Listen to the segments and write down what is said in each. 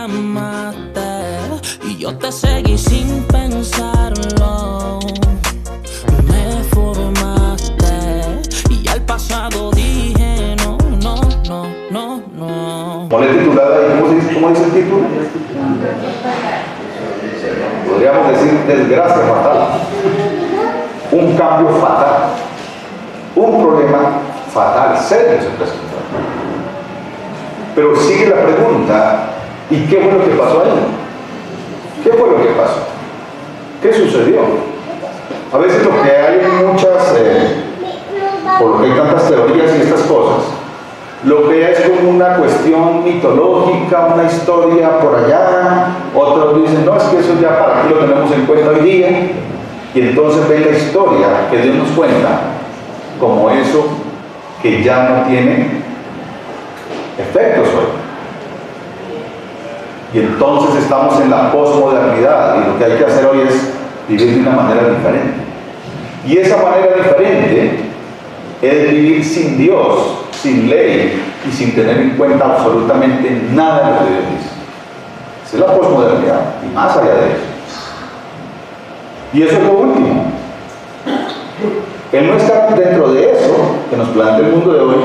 llamaste y yo te seguí sin pensarlo. Me formaste y al pasado dije no, no, no, no, no. Ponle titulada ahí, ¿cómo dice el título? Podríamos decir desgracia fatal. Un cambio fatal. Un problema fatal, serio se presenta. Pero sigue la pregunta, ¿y qué fue lo que pasó ahí? ¿Qué fue lo que pasó? ¿Qué sucedió? A veces lo que hay muchas, por lo que hay tantas teorías y estas cosas, lo que es como una cuestión mitológica, una historia por allá. Otros dicen, no, es que eso ya para qué lo tenemos en cuenta hoy día. Y entonces ven la historia que Dios nos cuenta como eso que ya no tiene efectos hoy. Y entonces estamos en la posmodernidad y lo que hay que hacer hoy es vivir de una manera diferente. Y esa manera diferente es vivir sin Dios, sin ley y sin tener en cuenta absolutamente nada de lo que Dios dice. Esa es la posmodernidad y más allá de eso. Y eso es lo último. El no estar dentro de eso que nos plantea el mundo de hoy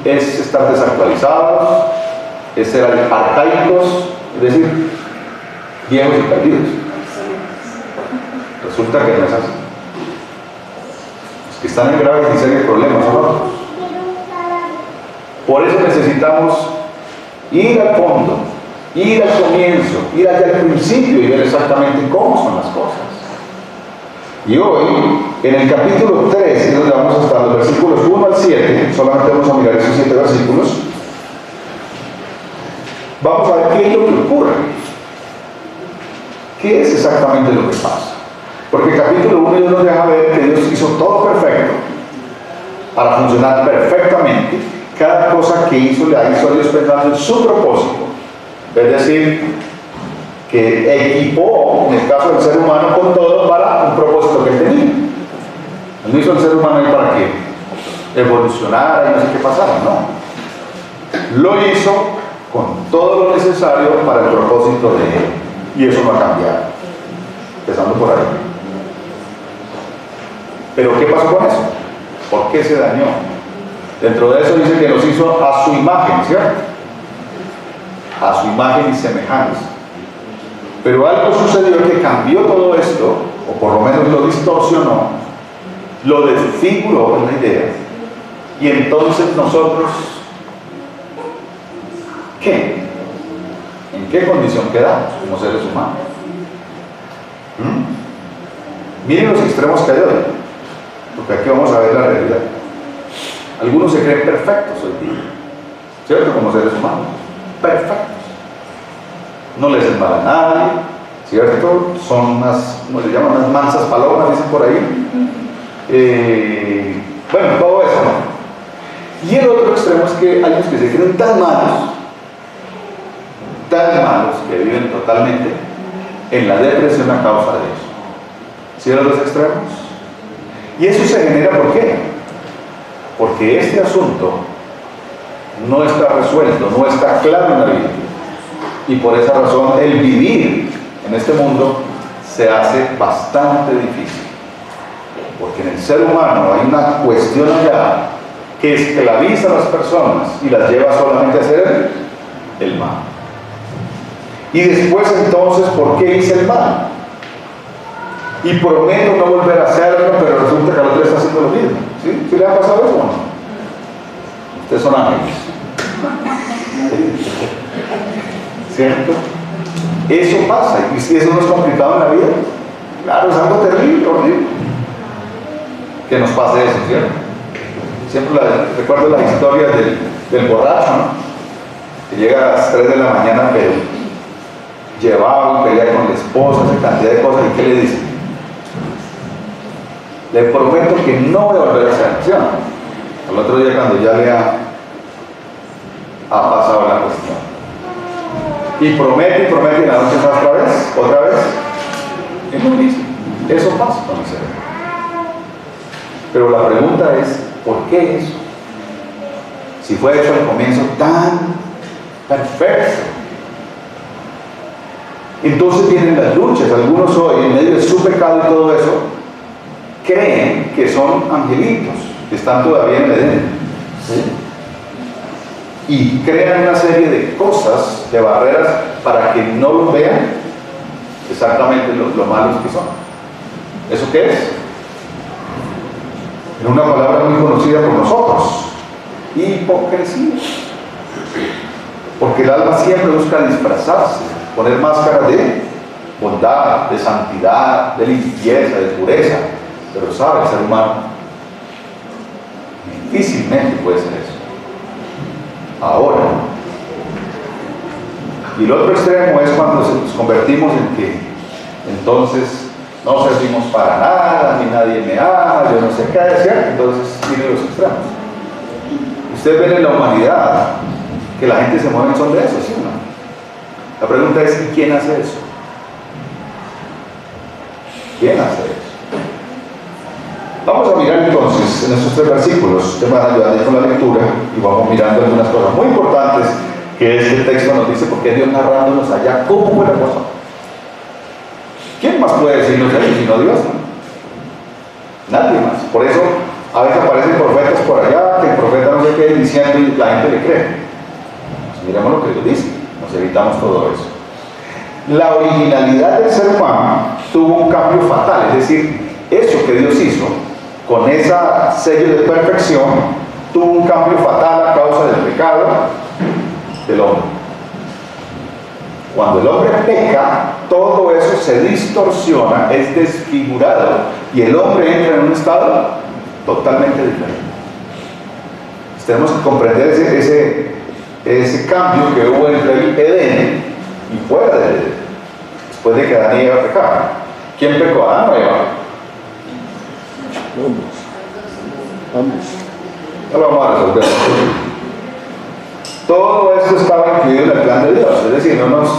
es estar desactualizados, es ser arcaicos, es decir, viejos y perdidos. Resulta que no es así. Los que están en graves y serios problemas son otros. Por eso necesitamos ir al fondo, ir al comienzo, ir allá al principio y ver exactamente cómo son las cosas. Y hoy, en el capítulo 3, es donde vamos a estar, los versículos 1 al 7, solamente vamos a mirar esos 7 versículos, vamos a ver qué es lo que ocurre. ¿Qué es exactamente lo que pasa? Porque el capítulo 1 Dios nos deja ver que Dios hizo todo perfecto para funcionar perfectamente. Cada cosa que hizo la hizo Dios pensando en su propósito. Es decir, que equipó, en el caso del ser humano, con todo para un propósito que tenía. Él no hizo el ser humano ahí para que evolucionara y no sé qué pasara, no. Lo hizo con todo lo necesario para el propósito de él. Y eso no ha cambiado. Empezando por ahí. Pero ¿qué pasó con eso? ¿Por qué se dañó? Dentro de eso dice que los hizo a su imagen, ¿cierto? A su imagen y semejanza. Pero algo sucedió que cambió todo esto, o por lo menos lo distorsionó, lo desfiguró en la idea. Y entonces nosotros, ¿qué? ¿En qué condición quedamos como seres humanos? Miren los extremos que hay hoy, porque aquí vamos a ver la realidad. Algunos se creen perfectos hoy día, ¿cierto? Como seres humanos, perfectos. No les hacen mal a nadie, ¿cierto? Son unas, ¿cómo le llaman? Unas mansas palomas, dicen por ahí. Bueno, todo eso, ¿no? Y el otro extremo es que hay unos que se creen tan malos, que viven totalmente en la depresión a causa de eso. ¿Sí eran los extremos? Y eso se genera, ¿por qué? Porque este asunto no está resuelto, no está claro en la vida. Y por esa razón el vivir en este mundo se hace bastante difícil. Porque en el ser humano hay una cuestión allá que esclaviza a las personas y las lleva solamente a hacer el mal. Y después entonces, ¿por qué hice el mal? Y prometo no volver a hacerlo, pero resulta que el otro está haciendo lo mismo. ¿Sí? ¿Sí le ha pasado eso o no? Ustedes son amigos. ¿Cierto? Eso pasa, y si eso no es complicado en la vida, claro, es algo terrible, horrible que nos pase eso, ¿cierto? Siempre recuerdo la historia del borracho, ¿no? Que llega a las 3 de la mañana, pero llevaba, pelea con la esposa, esa cantidad de cosas, ¿y qué le dice? Le prometo que no voy a volver a hacer acción. Al otro día, cuando ya le ha pasado la cuestión. Y promete, y la noche más otra vez. Es lo mismo. Eso pasa con el ser humano. Pero la pregunta es, ¿por qué eso? Si fue hecho al comienzo tan perfecto. Entonces vienen las luchas. Algunos hoy, en medio de su pecado y todo eso, creen que son angelitos, que están todavía en el Edén. ¿Sí? Y crean una serie de cosas, de barreras, para que no los vean exactamente lo malos que son. ¿Eso qué es? En una palabra muy conocida por nosotros: hipocresía. Porque el alma siempre busca disfrazarse, poner máscaras de bondad, de santidad, de limpieza, de pureza. Pero sabe, el ser humano difícilmente puede ser eso. Ahora, y el otro extremo es cuando nos convertimos en que entonces no servimos para nada, ni nadie me ama, yo no sé qué, ¿cierto? Entonces tiene los extremos. Ustedes ven en la humanidad que la gente se mueve en son de eso, ¿sí o no? La pregunta es: ¿y quién hace eso? ¿Quién hace eso? Vamos a mirar entonces en estos 3 versículos. Te van a ayudar con la lectura y vamos mirando algunas cosas muy importantes que este texto nos dice, porque Dios narrándonos allá cómo fue la cosa. ¿Quién más puede decirnos eso sino Dios? Nadie más. Por eso a veces aparecen profetas por allá, que el profeta no sé qué diciendo y la gente le cree. Pues miremos lo que Dios dice, nos evitamos todo eso. La originalidad del ser humano tuvo un cambio fatal, es decir, eso que Dios hizo con esa sello de perfección tuvo un cambio fatal a causa del pecado del hombre. Cuando el hombre peca, todo eso se distorsiona, es desfigurado, y el hombre entra en un estado totalmente diferente. Entonces, tenemos que comprender ese cambio que hubo entre el Edén y fuera del Edén, después de que Adán y Eva pecaron. ¿Quién pecó? ¿Adán o Eva? Ambos. No lo vamos a resolver. Todo esto estaba incluido en el plan de Dios, es decir, no nos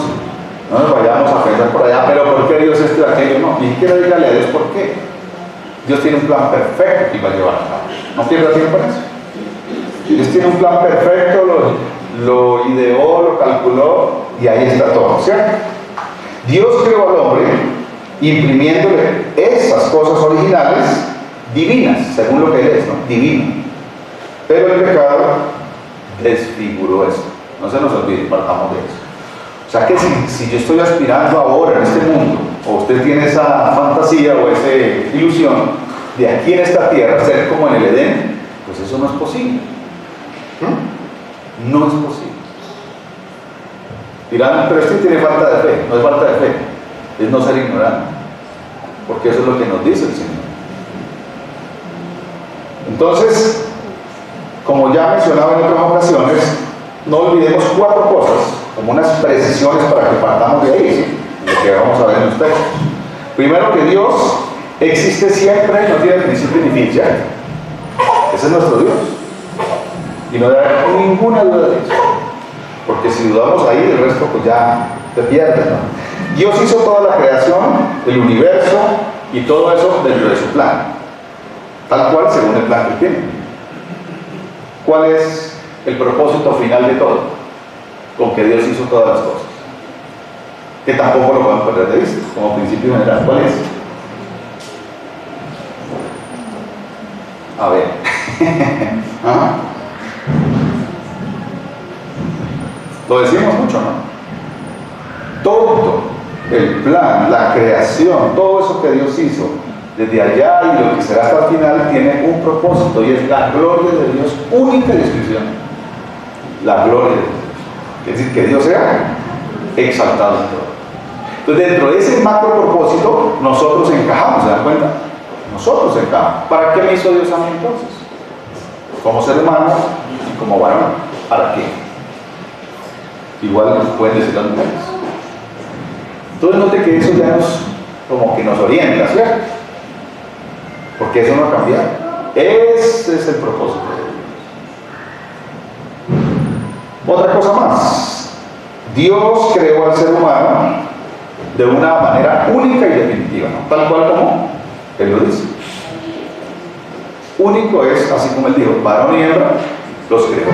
vayamos a pensar por allá, pero ¿por qué Dios esto y aquello? No, ni siquiera dígale a Dios por qué. Dios tiene un plan perfecto y va a llevar a cabo. No pierda tiempo en eso. Dios tiene un plan perfecto, lo ideó, lo calculó y ahí está todo, ¿cierto? Dios creó al hombre imprimiéndole esas cosas originales divinas, según lo que él es, ¿no? Divino. Pero el pecado desfiguró eso. No se nos olvide, partamos de eso. O sea que si yo estoy aspirando ahora en este mundo, o usted tiene esa fantasía o esa ilusión de aquí en esta tierra ser como en el Edén, pues eso no es posible. No es posible. Dirán, pero este tiene falta de fe. No es falta de fe, es no ser ignorante, porque eso es lo que nos dice el Señor. Entonces, como ya mencionaba en otras ocasiones, no olvidemos 4 cosas, como unas precisiones para que partamos de ahí, ¿sí? Lo que vamos a ver en los textos. Primero, que Dios existe siempre, no tiene principio ni fin, ¿cierto? Ese es nuestro Dios. Y no debe haber ninguna duda de eso. Porque si dudamos ahí, el resto pues ya te pierdes, ¿no? Dios hizo toda la creación, el universo y todo eso dentro de su plan. Tal cual según el plan que tiene. ¿Cuál es el propósito final de todo? Con que Dios hizo todas las cosas. Que tampoco lo podemos perder de vista, como principio general. ¿Cuál es? A ver. ¿Ah? Lo decimos mucho, ¿no? Todo el plan, la creación, todo eso que Dios hizo desde allá y lo que será hasta el final tiene un propósito, y es la gloria de Dios única y exclusiva. La gloria de Dios. Es decir, que Dios sea exaltado en todo. Entonces, dentro de ese macro propósito, nosotros encajamos, ¿se dan cuenta? Nosotros encajamos. ¿Para qué me hizo Dios a mí entonces? Como ser humano y como varón. ¿Para qué? Igual nos pueden decir las mujeres. Entonces, note que eso ya como que nos orienta, ¿cierto? Porque eso no ha cambiado. Ese es el propósito de Dios. Otra cosa más. Dios creó al ser humano de una manera única y definitiva, ¿no? Tal cual como Él lo dice. Único es, así como Él dijo, varón y hembra los creó.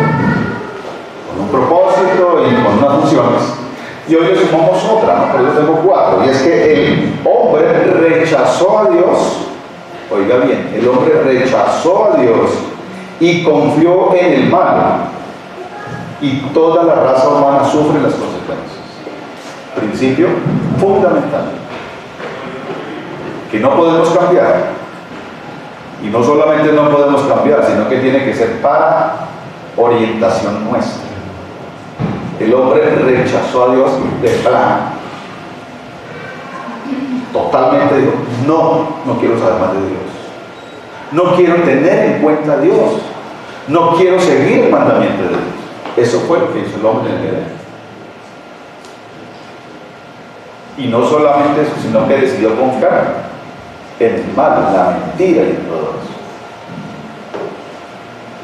Con un propósito y con unas funciones. Y hoy le sumamos otra, ¿no? Por eso tengo 4. Y es que el hombre rechazó a Dios. Oiga bien, el hombre rechazó a Dios y confió en el mal. Y toda la raza humana sufre las consecuencias. Principio fundamental. Que no podemos cambiar. Y no solamente no podemos cambiar, sino que tiene que ser para orientación nuestra. El hombre rechazó a Dios de plano. Totalmente dijo, no quiero saber más de Dios. No quiero tener en cuenta a Dios. No quiero seguir el mandamiento de Dios. Eso fue lo que hizo el hombre en el Edén. Y no solamente eso, sino que decidió confiar en el mal, en la mentira y en todo eso.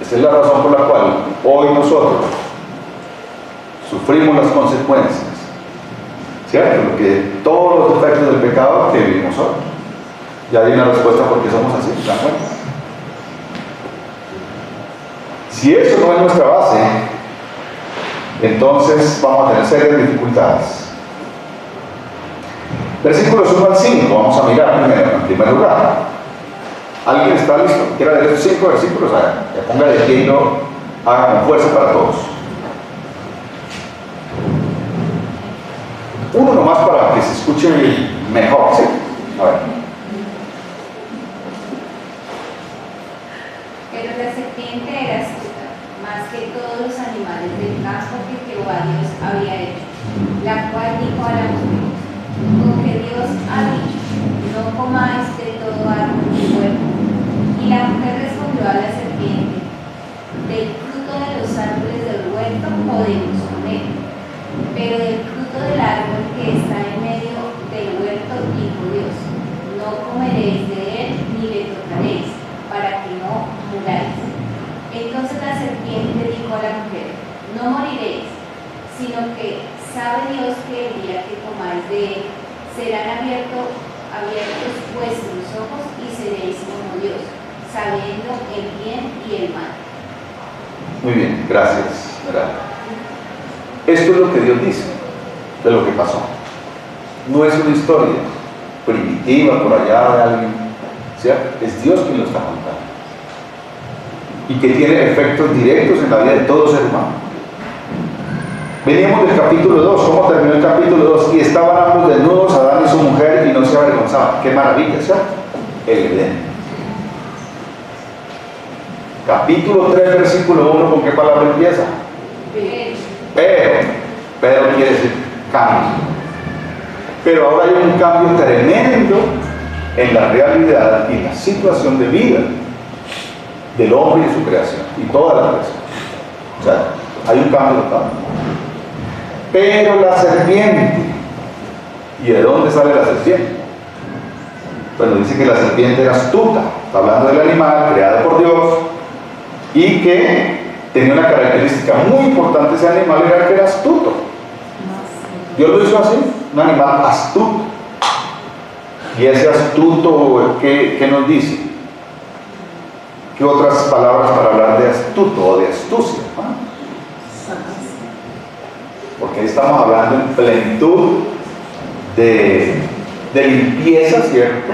Esa es la razón por la cual hoy nosotros sufrimos las consecuencias, ¿cierto? Porque todos los efectos del pecado que vivimos hoy. Ya hay una respuesta por qué somos así, ¿se dan cuenta? Si eso no es nuestra base, entonces vamos a tener serias dificultades. Versículos 1 al 5, vamos a mirar primero, en primer lugar. ¿Alguien está listo? ¿Quiere leer esos 5 versículos? Que ponga de pie y lo haga con fuerza para todos. Uno nomás para que se escuche mejor, ¿sí? A ver. Pero la serpiente era astuta, más que todos los animales del campo que Jehová Dios había hecho, la cual dijo a la mujer: con que Dios ha dicho, no comáis de todo árbol del huerto. Y la mujer respondió a la serpiente: del fruto de los árboles del huerto podemos comer, pero del fruto del árbol que está en medio del huerto dijo Dios: no comeréis de él ni le tocaréis, para que no muráis. Entonces la serpiente dijo a la mujer: no moriréis, sino que sabe Dios que el día que comáis de él, serán abiertos vuestros ojos y seréis como Dios, sabiendo el bien y el mal. Muy bien, gracias. Esto es lo que Dios dice de lo que pasó. No es una historia primitiva por allá de alguien, ¿cierto? Es Dios quien lo está contando. Y que tiene efectos directos en la vida de todo ser humano. Veníamos del capítulo 2, ¿cómo terminó el capítulo 2? Y estaban ambos desnudos, Adán y su mujer, y no se avergonzaban. ¡Qué maravilla!, ¿cierto? El Edén. Capítulo 3, versículo 1, ¿con qué palabra empieza? Pero quiere decir cambio. Pero ahora hay un cambio tremendo en la realidad y la situación de vida del hombre y su creación, y toda la creación. O sea, hay un cambio total. Pero la serpiente, ¿y de dónde sale la serpiente? Bueno, dice que la serpiente era astuta, está hablando del animal creado por Dios, y que tenía una característica muy importante. Ese animal era que era astuto. Dios lo hizo así, un animal astuto. Y ese astuto, ¿qué nos dice? ¿Qué otras palabras para hablar de astuto o de astucia? Porque ahí estamos hablando en plenitud de limpieza, ¿cierto?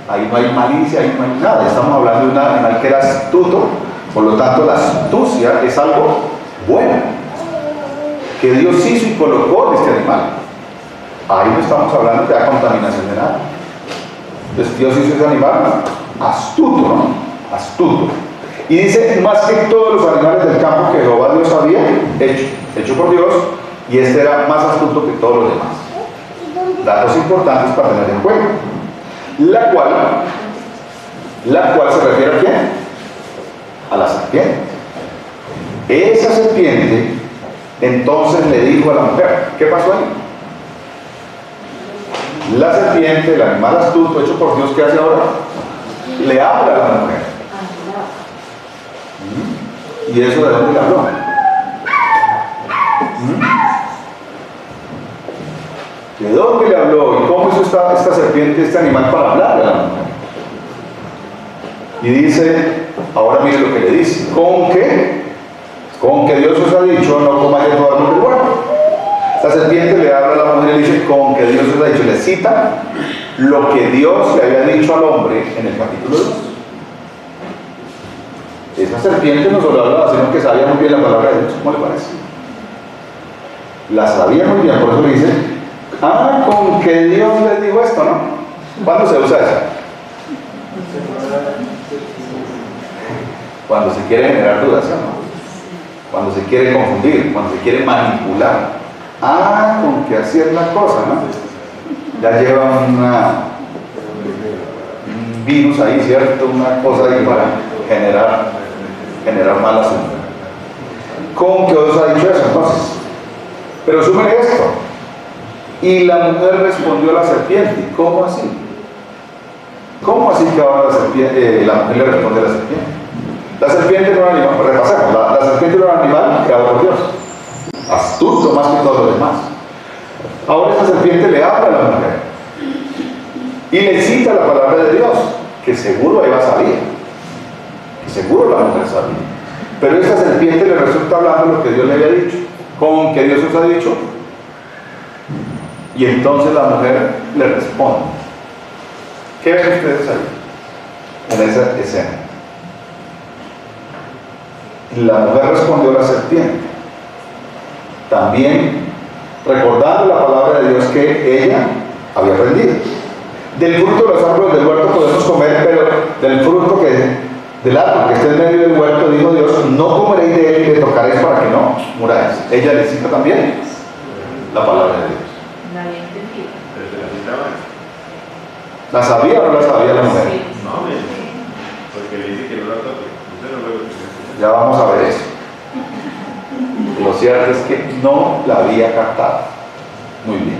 Ahí no hay malicia, ahí no hay nada. Estamos hablando de un animal que era astuto, por lo tanto la astucia es algo bueno, que Dios hizo y colocó en este animal. Ahí no estamos hablando de la contaminación de nada. Entonces Dios hizo ese animal astuto, ¿no? Astuto. Y dice, más que todos los animales del campo que Jehová Dios había hecho por Dios, y este era más astuto que todos los demás. Datos importantes para tener en cuenta. La cual se refiere a ¿quién? A la serpiente. Esa serpiente entonces le dijo a la mujer, ¿qué pasó ahí? La serpiente, el animal astuto hecho por Dios, ¿qué hace ahora? Le habla a la mujer. ¿Y eso de dónde le habló? ¿De dónde le habló? ¿Y cómo hizo esta serpiente, este animal, para hablarle a la mujer? Y dice, ahora mire lo que le dice: con que Dios os ha dicho, no comáis de todo árbol del huerto. La serpiente le habla a la mujer y le dice, con que Dios les ha dicho, le cita lo que Dios le había dicho al hombre en el capítulo 2. Esa serpiente no solo hablaba, sino que sabía muy bien la palabra de Dios. ¿Cómo le parece? La sabía muy bien, por eso le dice, con que Dios les dijo esto, ¿no? ¿Cuándo se usa eso? Cuando se quiere generar dudas, ¿no? Cuando se quiere confundir, cuando se quiere manipular. Con que así es la cosa, ¿no? Ya lleva un virus ahí, ¿cierto? Una cosa ahí para generar mal asunto. ¿Con que Dios ha dicho eso entonces? Pero súmele esto. Y la mujer respondió a la serpiente. ¿Cómo así? ¿Cómo así que ahora la mujer le responde a la serpiente? La serpiente no era un animal, repasemos, la serpiente no era un animal creado por Dios, astuto más que todos los demás. Ahora esa serpiente le habla a la mujer y le cita la palabra de Dios, que seguro Eva sabía, que seguro la mujer sabía. Pero esta serpiente le resulta hablando lo que Dios le había dicho, con que Dios os ha dicho, y entonces la mujer le responde. ¿Qué ven ustedes ahí, en esa escena? La mujer respondió a la serpiente, también recordando la palabra de Dios que ella había aprendido. Del fruto de los árboles del huerto podemos comer, pero del fruto del árbol que está en medio del huerto, dijo Dios, no comeréis de él y le tocaréis para que no muráis. Ella le cita también la palabra de Dios. ¿La sabía o no la sabía la mujer? No, porque le dice que no la toque. Ya vamos a ver eso. Lo cierto es que no la había captado. Muy bien.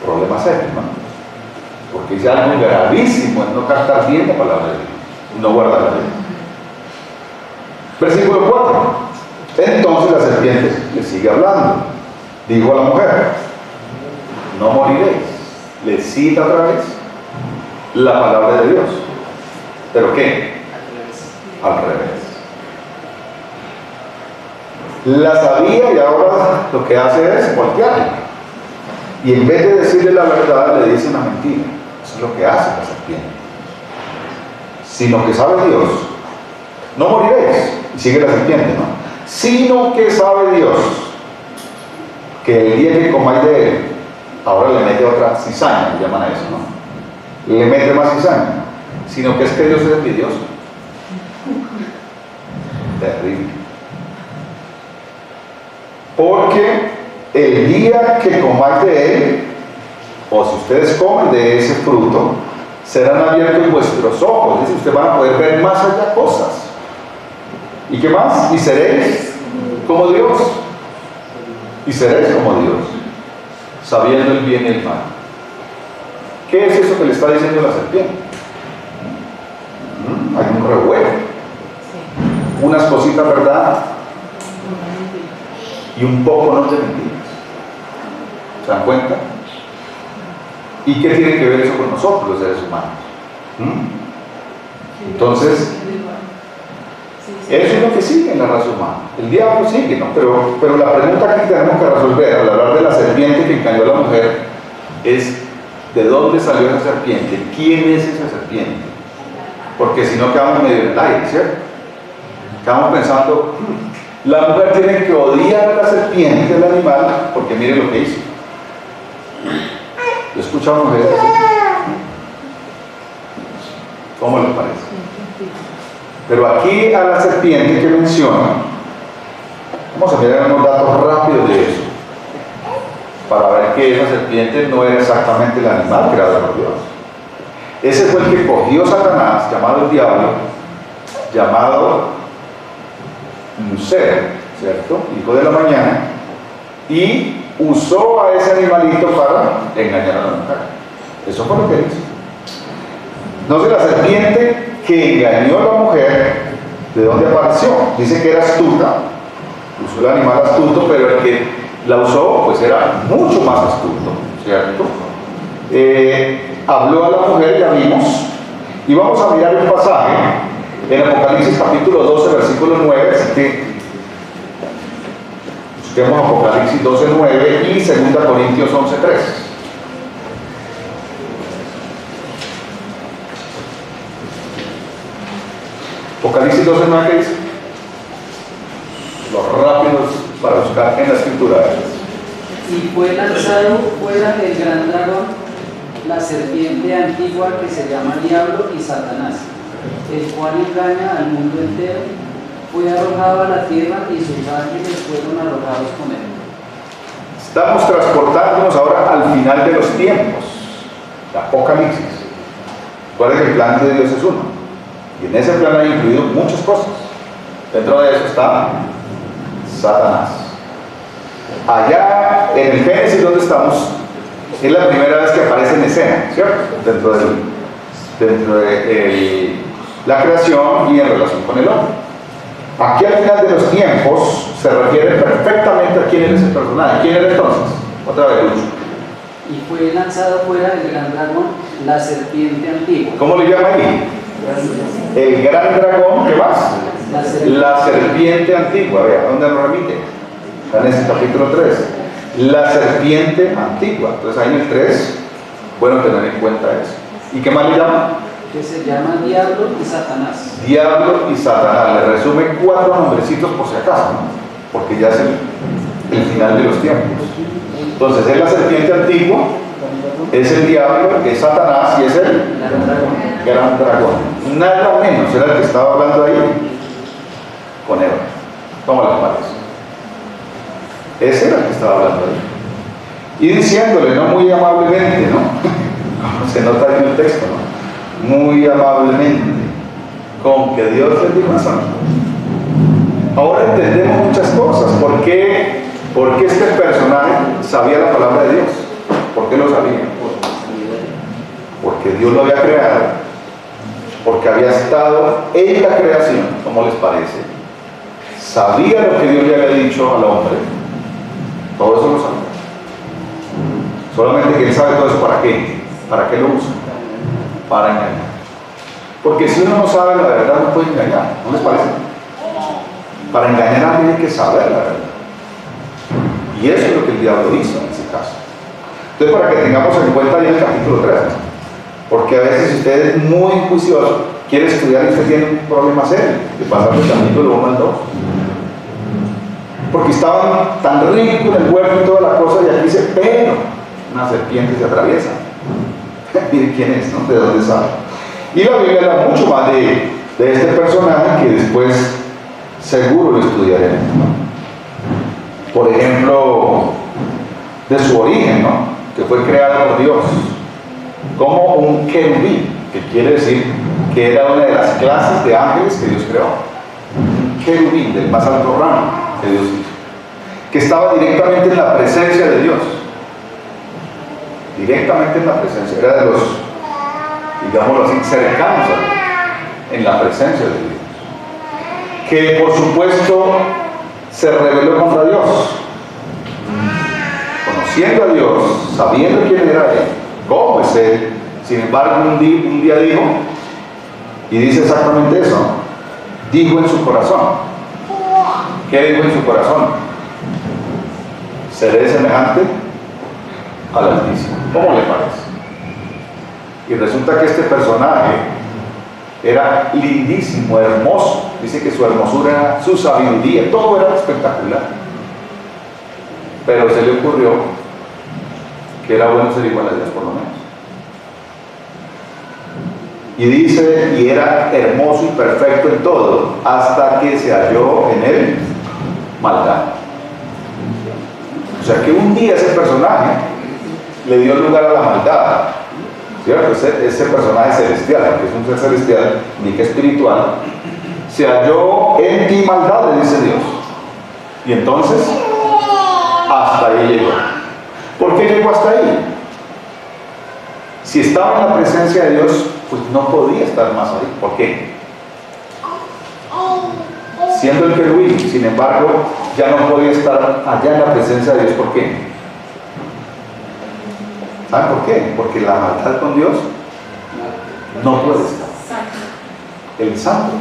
Problema serio, ¿no? Porque es algo gravísimo en no captar bien la palabra de Dios y no guardarla bien. Versículo 4. Entonces la serpiente le sigue hablando. Dijo a la mujer, no moriréis. Le cita otra vez la palabra de Dios. ¿Pero qué? Al revés. La sabía y ahora lo que hace es voltearla. Y en vez de decirle la verdad, le dice una mentira. Eso es lo que hace la serpiente. Sino que sabe Dios. No moriréis. Y sigue la serpiente, ¿no? Sino que sabe Dios que el día que comáis de él, ahora le mete otra cizaña, le llaman a eso, ¿no? Le mete más cizaña. Sino que es que Dios es envidioso. Terrible. Porque el día que comáis de él, o si ustedes comen de ese fruto, serán abiertos vuestros ojos, es decir, ustedes van a poder ver más allá cosas. ¿Y qué más? Y seréis como Dios. Y seréis como Dios, sabiendo el bien y el mal. ¿Qué es eso que le está diciendo la serpiente? Hay un revuelo. Unas cositas verdad y un poco no de mentiras. ¿Se dan cuenta? ¿Y qué tiene que ver eso con nosotros, los seres humanos? Entonces, eso es lo que sigue en la raza humana. El diablo sigue, ¿no? Pero la pregunta que tenemos que resolver al hablar de la serpiente que engañó a la mujer es: ¿de dónde salió esa serpiente? ¿Quién es esa serpiente? Porque si no quedamos medio en el aire, ¿cierto? Quedamos pensando, la mujer tiene que odiar a la serpiente, el animal, porque mire lo que hizo. Yo he escuchado a mujeres así. ¿Cómo les parece? Pero aquí a la serpiente que menciona, vamos a mirar unos datos rápidos de eso, para ver que esa serpiente no era exactamente el animal creado por Dios. Ese fue el que cogió Satanás, llamado el diablo, llamado Lucero, ¿cierto? Hijo de la mañana, y usó a ese animalito para engañar a la mujer. Eso fue lo que hizo. Entonces la serpiente que engañó a la mujer, ¿de dónde apareció? Dice que era astuta, usó el animal astuto, pero el que la usó pues era mucho más astuto, ¿cierto? Habló a la mujer, ya vimos, y vamos a mirar un pasaje en Apocalipsis capítulo 12, versículo 9, así que Busquemos Apocalipsis 12:9 y 2 Corintios 11:3. Apocalipsis 12:9, ¿qué dice? Los rápidos para buscar en la escritura. Y fue lanzado fuera el gran dragón, la serpiente antigua que se llama Diablo y Satanás, el cual engaña al mundo entero. Fue arrojado a la tierra y sus ángeles fueron arrojados con él. Estamos transportándonos ahora al final de los tiempos, el Apocalipsis. Recuerden que el plan de Dios es uno, y en ese plan hay incluido muchas cosas. Dentro de eso está Satanás. Allá en el Génesis donde estamos, es la primera vez que aparece en escena, ¿cierto? Dentro de la creación y en relación con el hombre. Aquí al final de los tiempos se refiere perfectamente a quién era ese personaje. ¿Quién era entonces? Otra vez, Lucho. Y fue lanzado fuera el gran dragón, la serpiente antigua. ¿Cómo le llama ahí? El gran dragón, ¿qué más? La serpiente antigua. Vea, ¿dónde nos remite? Está en ese capítulo 3. La serpiente antigua. Entonces ahí en el 3, bueno tener en cuenta eso. ¿Y qué más le llama? Que se llama Diablo y Satanás. Diablo y Satanás. Le resume 4 nombrecitos por si acaso, ¿no? Porque ya es el final de los tiempos. Entonces es la serpiente antigua, es el diablo, es Satanás y es el gran dragón. Nada menos era el que estaba hablando ahí con Eva. ¿Cómo les parece? Ese era el que estaba hablando ahí. Y diciéndole, no muy amablemente, ¿no? Como se nota en el texto, ¿no? Muy amablemente, con que Dios les dijo eso. Ahora entendemos muchas cosas. ¿Por qué este personaje sabía la palabra de Dios? ¿Por qué lo sabía? Porque Dios lo había creado, porque había estado en la creación. ¿Cómo les parece? Sabía lo que Dios le había dicho al hombre. Todo eso lo sabía. Solamente que él sabe todo eso. ¿Para qué? ¿Para qué lo usa? Para engañar. Porque si uno no sabe la verdad, no puede engañar. ¿No les parece? Para engañar a alguien hay que saber la verdad. Y eso es lo que el diablo hizo en ese caso. Entonces, para que tengamos en cuenta ahí el capítulo 3, porque a veces si usted es muy juicioso, quiere estudiar y usted tiene un problema serio de pasar del capítulo 1 al 2. Porque estaban tan ricos en el huerto y toda la cosa, y aquí dice, pero una serpiente se atraviesa. Miren quién es, ¿no? De dónde sale. Y la Biblia da mucho más de este personaje que después seguro lo estudiaremos, ¿no? Por ejemplo, de su origen, ¿no? Que fue creado por Dios como un querubín, que quiere decir que era una de las clases de ángeles que Dios creó. Un querubín del más alto rango que Dios hizo, que estaba directamente en la presencia de Dios. Directamente en la presencia, era de los, digámoslo así, cercanos a Dios, en la presencia de Dios, que por supuesto se rebeló contra Dios, conociendo a Dios, sabiendo quién era Él, cómo es Él. Sin embargo, un día dijo, y dice exactamente eso, dijo en su corazón. ¿Qué dijo en su corazón? Seré semejante al Altísimo. ¿Cómo le parece? Y resulta que este personaje era lindísimo, hermoso. Dice que su hermosura era su sabiduría, todo era espectacular. Pero se le ocurrió que era bueno ser igual a Dios, por lo menos. Y dice, y era hermoso y perfecto en todo, hasta que se halló en él maldad. O sea que un día ese personaje le dio lugar a la maldad, ¿cierto? Ese personaje celestial, porque es un ser celestial, ni que espiritual, se halló en ti maldad, le dice Dios. Y entonces, hasta ahí llegó. ¿Por qué llegó hasta ahí? Si estaba en la presencia de Dios, pues no podía estar más ahí. ¿Por qué? Siendo el querubín, sin embargo, ya no podía estar allá en la presencia de Dios. ¿Por qué? ¿Saben por qué? Porque la maldad con Dios no puede estar. El santo.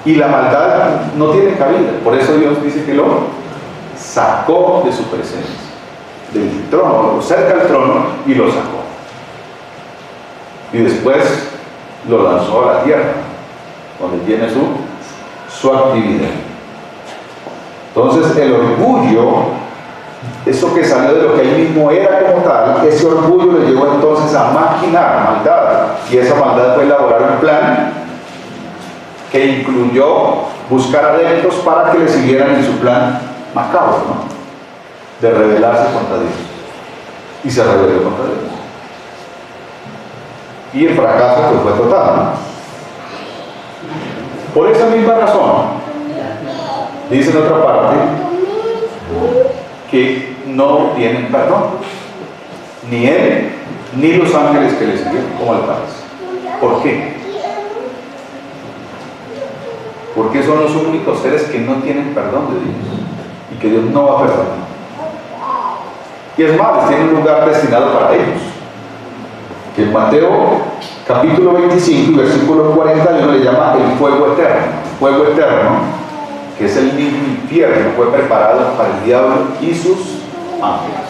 Y la maldad no tiene cabida. Por eso Dios dice que lo sacó de su presencia, del trono, lo cerca al trono y lo sacó. Y después lo lanzó a la tierra, donde tiene su actividad. Entonces el orgullo, eso que salió de lo que él mismo era como tal, ese orgullo le llevó entonces a maquinar maldad. Y esa maldad fue elaborar un plan que incluyó buscar adeptos para que le siguieran en su plan macabro, ¿no? De rebelarse contra Dios. Y se rebeló contra Dios. Y el fracaso pues fue total, ¿no? Por esa misma razón, dice en otra parte, que no tienen perdón. Ni él, ni los ángeles que le siguen, como le parece. ¿Por qué? Porque son los únicos seres que no tienen perdón de Dios. Y que Dios no va a perdonar. Y es más, tiene un lugar destinado para ellos. Que en Mateo capítulo 25 y versículo 41 le llama el fuego eterno. Fuego eterno, que es el mismo infierno, fue preparado para el diablo y sus ángeles.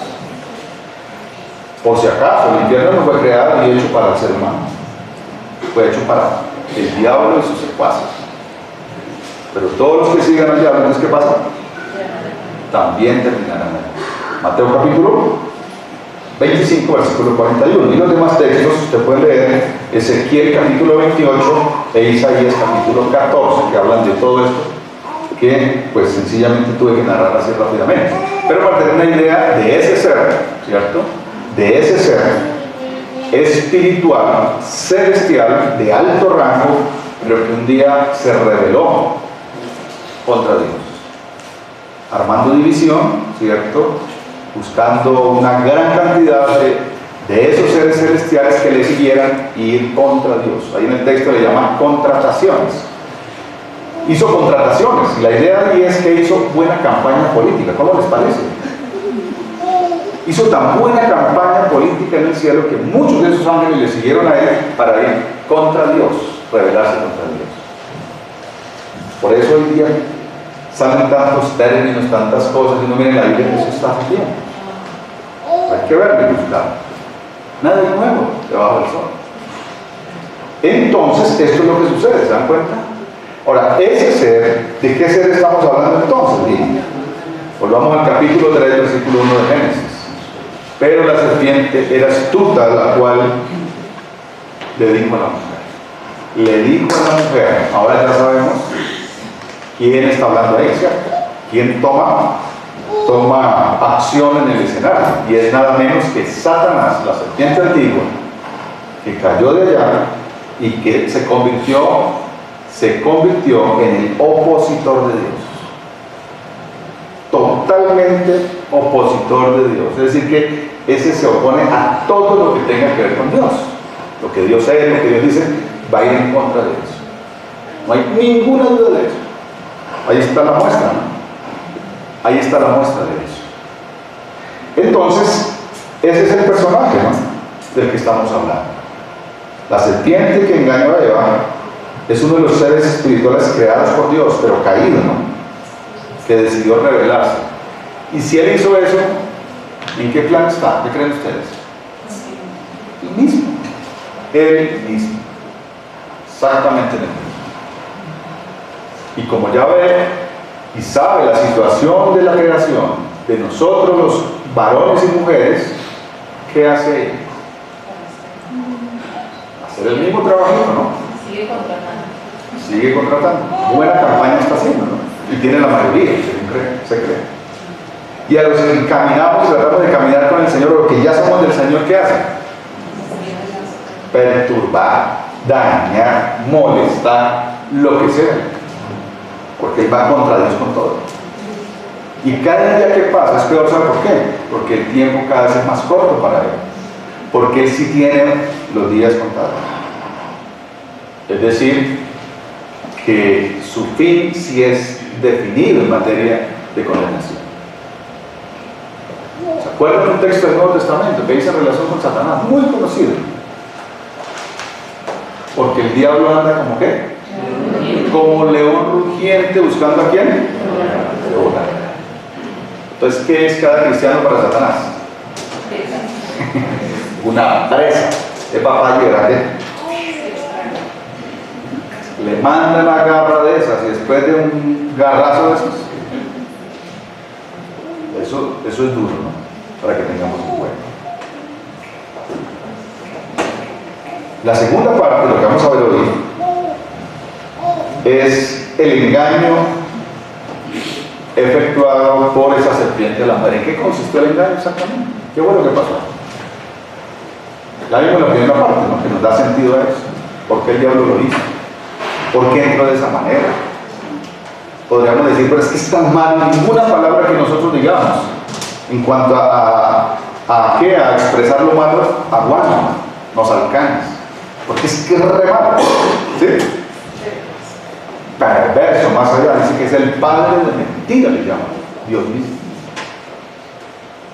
Por si acaso, el infierno no fue creado ni hecho para el ser humano. Fue hecho para el diablo y sus secuaces. Pero todos los que sigan al diablo, entonces, ¿qué pasa? También terminarán ahí. Mateo capítulo 25, versículo 41. Y los demás textos, usted puede leer Ezequiel capítulo 28 e Isaías capítulo 14, que hablan de todo esto, que pues sencillamente tuve que narrar así rápidamente. Pero para tener una idea de ese ser, ¿cierto? De ese ser espiritual, celestial, de alto rango, pero que un día se rebeló contra Dios, armando división, ¿cierto? Buscando una gran cantidad de esos seres celestiales que le siguieran y ir contra Dios. Ahí en el texto le llaman contrataciones. Hizo contrataciones, y la idea ahí es que hizo buena campaña política. ¿Cómo les parece? Hizo tan buena campaña política en el cielo que muchos de esos ángeles le siguieron a él para ir contra Dios, rebelarse contra Dios. Por eso hoy día salen tantos términos, tantas cosas, y no miren la Biblia, eso está bien. Hay que verlo y buscar. Nada de nuevo debajo del sol. Entonces, esto es lo que sucede, ¿se dan cuenta? Ahora, ese ser, ¿de qué ser estamos hablando entonces? Bien. Volvamos al capítulo 3, versículo 1 de Génesis. Pero la serpiente era astuta, la cual le dijo a la mujer. Le dijo a la mujer, ahora ya sabemos quién está hablando ahí, ¿cierto? ¿Quién toma acción en el escenario? Y es nada menos que Satanás, la serpiente antigua, que cayó de allá y que se convirtió en el opositor de Dios. Totalmente opositor de Dios. Es decir, que ese se opone a todo lo que tenga que ver con Dios. Lo que Dios es, lo que Dios dice, va a ir en contra de eso. No hay ninguna duda de eso. Ahí está la muestra, ¿no? Ahí está la muestra de eso. Entonces, ese es el personaje, ¿no?, del que estamos hablando. La serpiente que engañó a Eva es uno de los seres espirituales creados por Dios, pero caído, ¿no?, que decidió rebelarse. Y si él hizo eso, ¿en qué plan está? ¿Qué creen ustedes? El mismo. Él mismo. Exactamente el mismo. Y como ya ve y sabe la situación de la creación, de nosotros los varones y mujeres, ¿qué hace él? Hacer el mismo trabajito, ¿no? Sigue contratando. Sigue contratando. Buena campaña está haciendo, ¿no? Y tiene la mayoría, se cree. Y a los que caminamos y tratamos de caminar con el Señor, o que ya somos del Señor, ¿qué hacen? Perturbar, dañar, molestar, lo que sea. Porque Él va contra Dios con todo. Y cada día que pasa es peor, ¿sabe por qué? Porque el tiempo cada vez es más corto para Él. Porque Él sí tiene los días contados. Es decir, que su fin sí es definido en materia de condenación. ¿Se acuerdan de un texto del Nuevo Testamento que dice en relación con Satanás? Muy conocido. Porque el diablo anda como ¿qué? como león rugiente buscando a quién. Entonces, ¿qué es cada cristiano para Satanás? Una presa de papá grande. Le manda una garra de esas y después de un garrazo de esos, eso es duro, ¿no? Para que tengamos en cuenta. La segunda parte de lo que vamos a ver hoy es el engaño efectuado por esa serpiente de la mujer. ¿En qué consistió el engaño exactamente? ¿Qué fue lo que pasó? Ya vimos la primera parte, ¿no? Que nos da sentido a eso. ¿Por qué el diablo lo hizo? ¿Por qué entró de esa manera? Podríamos decir, pero es que es tan mal, ninguna palabra que nosotros digamos en cuanto a expresar lo malo, aguanta, nos alcanza. Porque es que es re malo, ¿sí? Perverso, más allá, dice que es el padre de mentira, le llama Dios mismo.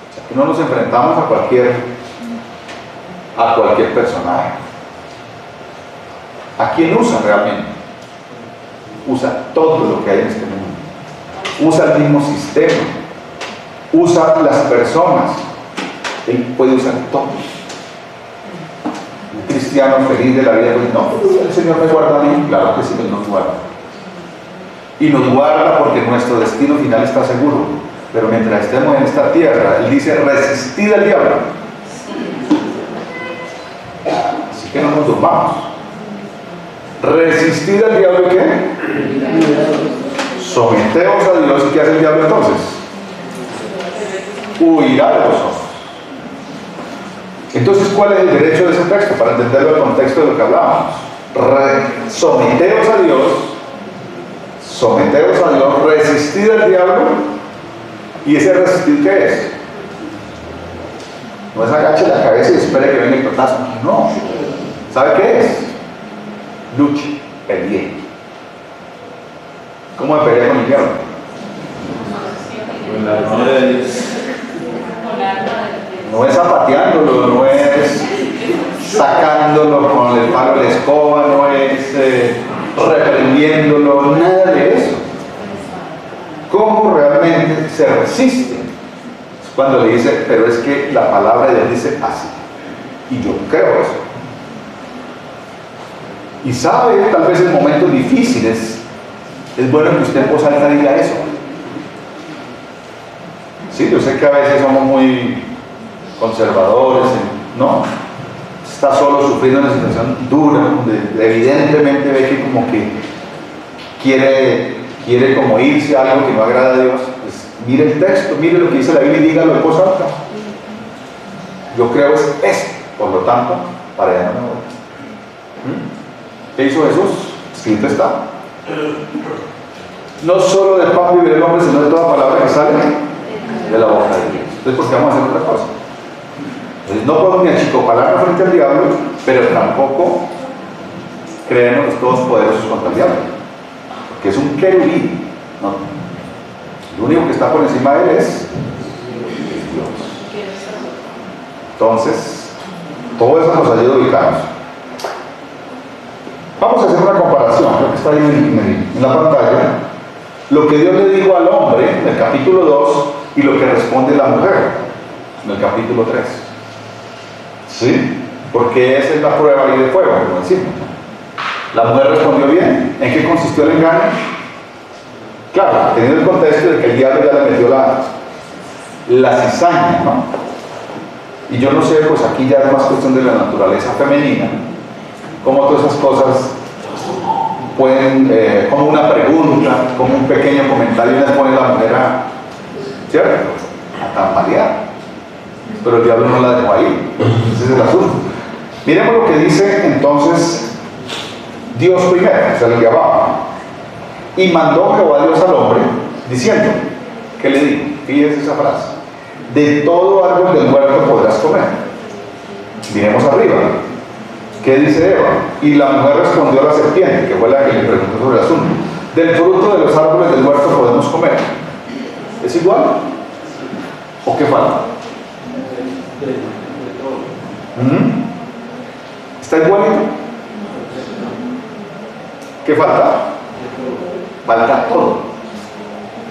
O sea, que no nos enfrentamos a cualquier personaje. ¿A quién usa realmente? Usa todo lo que hay en este mundo. Usa el mismo sistema. Usa las personas. Él puede usar todo. Un cristiano feliz de la vida, pues no, el Señor me guarda a mí. Claro que sí, Él nos guarda. Y nos guarda porque nuestro destino final está seguro. Pero mientras estemos en esta tierra, Él dice, resistid al diablo. Así que no nos durmamos. Resistid al diablo, ¿qué? Someteos a Dios. ¿Y qué hace el diablo entonces? Huirá de vosotros. Entonces, ¿cuál es el derecho de ese texto? Para entenderlo en el contexto de lo que hablábamos. Someteos a Dios. Someteos a Dios. Resistid al diablo. ¿Y ese resistir qué es? No es agache la cabeza y espere que venga el totazo. No. ¿Sabe qué es? Luche, pelee. ¿Cómo me pelea con el diablo? Con la armadura de Dios. No es zapateándolo, no es sacándolo con el palo de la escoba, no es reprendiéndolo, nada de eso. ¿Cómo realmente se resiste? Es cuando le dice, pero es que la palabra de Dios dice así. Y yo creo eso. Y sabe, tal vez en momentos difíciles, es bueno que usted en voz alta diga eso. Sí, yo sé que a veces somos muy conservadores, ¿no? Está solo sufriendo una situación dura, donde evidentemente ve que como que quiere como irse a algo que no agrada a Dios. Pues mire el texto, mire lo que dice la Biblia y dígalo en voz alta. Yo creo es esto, por lo tanto, para allá no me voy. ¿Qué hizo Jesús? Escrito está. No solo de pan vive el hombre, sino de toda palabra que sale de la boca de Dios. Entonces, ¿por qué vamos a hacer otra cosa? Entonces, no podemos ni achicopalarnos frente al diablo, pero tampoco creernos los todos poderosos contra el diablo. Porque es un querubín. ¿No? Lo único que está por encima de él es Dios. Entonces, todo eso nos ayuda a ubicarnos. Vamos a hacer una comparación, creo que está ahí en la pantalla. Lo que Dios le dijo al hombre en el capítulo 2 y lo que responde la mujer en el capítulo 3. ¿Sí? Porque esa es la prueba ahí de fuego, como decimos. La mujer respondió bien. ¿En qué consistió el engaño? Claro, teniendo el contexto de que el diablo ya le metió la cizaña, ¿no? Y yo no sé, pues aquí ya es más cuestión de la naturaleza femenina. Como todas esas cosas pueden, como una pregunta, como un pequeño comentario, les pone la mujer ¿cierto? A tambalear. Pero el diablo no la dejó ahí. Ese es el asunto. Miremos lo que dice entonces Dios primero, o sea, el de abajo. Y mandó Jehová Dios al hombre, diciendo, ¿qué le dijo? Fíjese esa frase. De todo árbol del huerto podrás comer. Miremos arriba. ¿Qué dice Eva? Y la mujer respondió a la serpiente, que fue la que le preguntó sobre el asunto. Del fruto de los árboles del huerto podemos comer. ¿Es igual? ¿O qué falta? ¿Está igualito? ¿Qué falta? falta todo.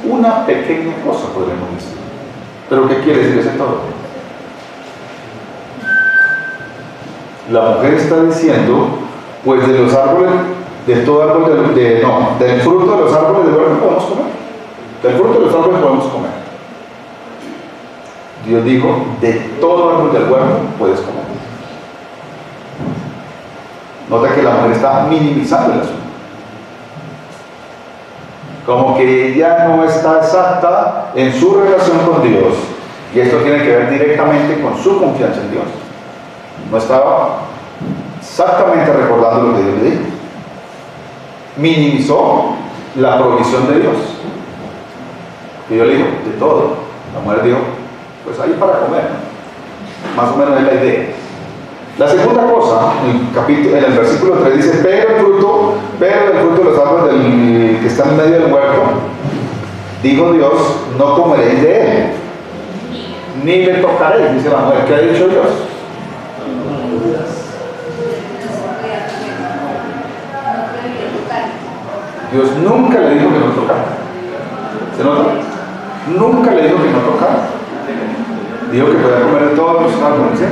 Una pequeña cosa, podríamos decir. ¿Pero qué quiere decir ese todo? La mujer está diciendo, pues de los árboles, de todo árbol, del fruto de los árboles del huerto podemos comer. Del fruto de los árboles podemos comer. Dios dijo, de todo árbol del huerto puedes comer. Nota que la mujer está minimizando el asunto. Como que ella no está exacta en su relación con Dios. Y esto tiene que ver directamente con su confianza en Dios. No estaba exactamente recordando lo que Dios le dijo. Minimizó la provisión de Dios. Y Dios le dijo, de todo. La mujer dijo, pues ahí para comer. Más o menos es la idea. La segunda cosa, en el versículo 3 dice, pero del fruto de los árboles que están en medio del huerto, dijo Dios, no comeréis de él, ni le tocaréis, dice la mujer. ¿Qué ha dicho Dios? Dios nunca le dijo que no tocara. ¿Se nota? Nunca le dijo que no tocara. Dijo que podía comer de todos los árboles, ¿sí?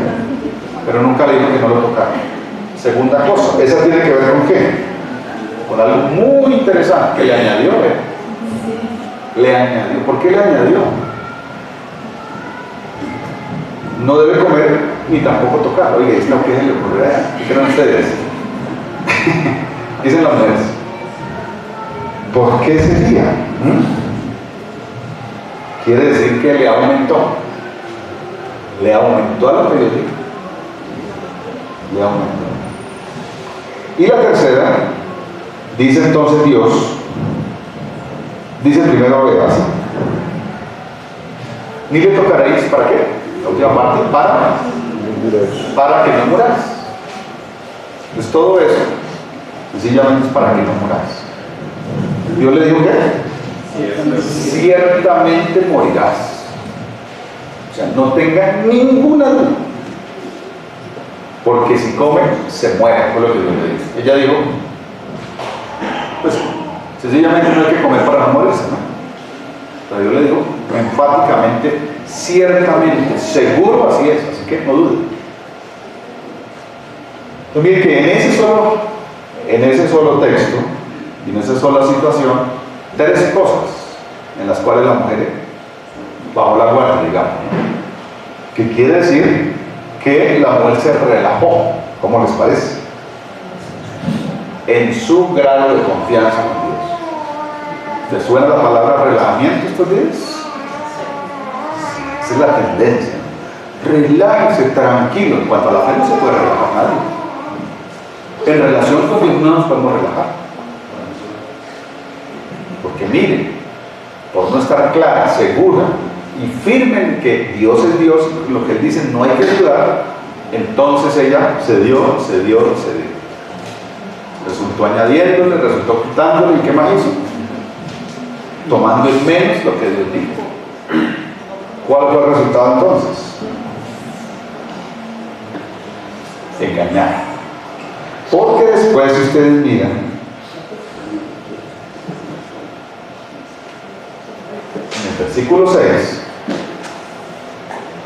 Pero nunca le dijo que no lo tocara. Segunda cosa, esa tiene que ver con qué? Con algo muy interesante que le añadió. Le añadió. ¿Por qué le añadió? No debe comer ni tampoco tocar. Oye, ¿esta qué se le ocurre allá? ¿Qué creen ustedes? Dicen las mujeres. ¿Por qué sería? Quiere decir que le aumentó. Le aumentó a lo que Dios dijo. Le aumentó. Y la tercera, dice entonces Dios, dice primero así, ni le tocaréis, ¿para qué? La última parte, para que no muráis. Pues todo eso, sencillamente es para que no muráis. Dios le dijo que ciertamente morirás. O sea, no tenga ninguna duda. Porque si come, se muere, fue lo que Dios le dijo. Ella dijo, pues sencillamente no hay que comer para no morirse, ¿no? Pero Dios le dijo enfáticamente, ciertamente, seguro así es, así que no dude. Entonces miren que en ese solo texto y en esa sola situación, tres cosas en las cuales la mujer bajó la guardia, digamos, ¿no? Que quiere decir que la mujer se relajó, ¿cómo les parece? En su grado de confianza en Dios. ¿Les suena la palabra relajamiento estos días? Esa es la tendencia. Relájese, tranquilo. En cuanto a la fe no se puede relajar nadie. En relación con Dios no nos podemos relajar. Porque miren, por no estar clara, segura y firme en que Dios es Dios, lo que Él dice no hay que dudar, entonces ella cedió. Resultó añadiéndole, resultó quitándole, ¿y qué más hizo? Tomando en menos lo que Dios dijo. ¿Cuál fue el resultado entonces? Engañar. Porque después, si ustedes miran, en el versículo 6,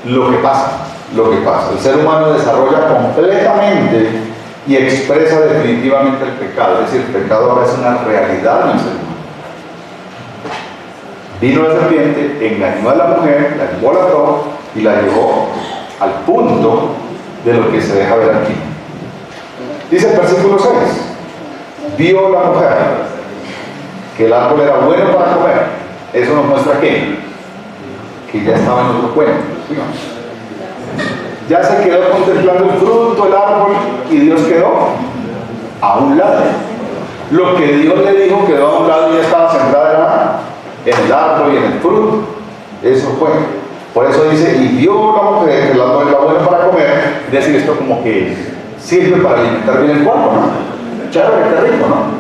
lo que pasa, el ser humano desarrolla completamente y expresa definitivamente el pecado, es decir, el pecado ahora es una realidad en el ser humano. Vino la serpiente, engañó a la mujer, la embolató y la llevó al punto de lo que se deja ver aquí. Dice el versículo 6, vio la mujer que el árbol era bueno para comer. Eso nos muestra que ya estaba en otro cuento. Ya se quedó contemplando el fruto, el árbol, y Dios quedó a un lado. Lo que Dios le dijo quedó a un lado y ya estaba centrada en el árbol y en el fruto. Eso fue. Por eso dice, y vio la mujer que el árbol era bueno para comer, es decir, esto como que sirve para alimentar bien el cuerpo, ¿no? Chévere, qué rico, ¿no?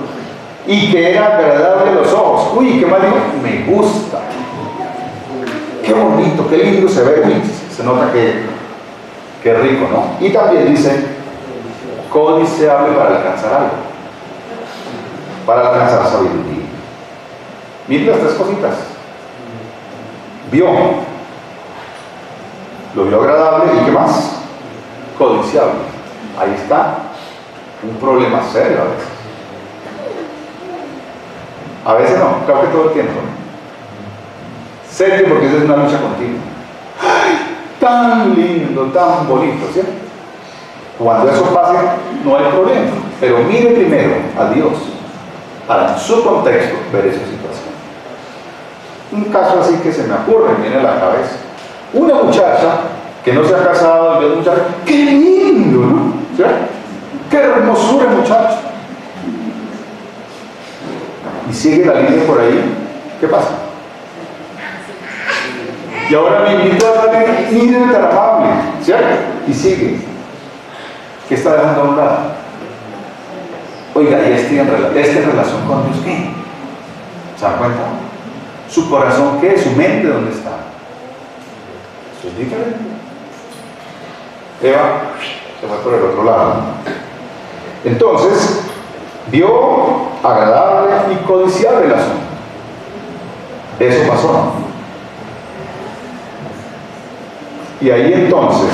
Y que era agradable a los ojos. Uy, ¿qué más digo? Me gusta. Qué bonito, qué lindo se ve. Uy, se nota que rico, ¿no? Y también dice, codiciable para alcanzar algo, para alcanzar sabiduría. Mire las tres cositas. Vio. Lo vio agradable y ¿qué más? Codiciable. Ahí está un problema serio a veces. A veces no, creo que todo el tiempo. Serio, porque esa es una lucha continua. ¡Ay! Tan lindo, tan bonito, ¿cierto? Cuando eso pase, no hay problema. Pero mire primero a Dios para en su contexto ver esa situación. Un caso así que se me ocurre, me viene a la cabeza. Una muchacha que no se ha casado, y ve un muchacho, ¡qué lindo!, ¿no? ¿Cierto? ¡Qué hermosura, muchacho! Y sigue la línea por ahí, ¿qué pasa? Y ahora me invito a darle, miren tan amable, ¿cierto? Y sigue. ¿Qué está dejando a un lado? Oiga, ¿y esta relación con Dios qué? ¿Se dan cuenta? ¿Su corazón qué? ¿Su mente dónde está? Eso es diferente. Eva se fue por el otro lado. Entonces, vio agradable y codiciable el asunto. Eso pasó. Y ahí entonces,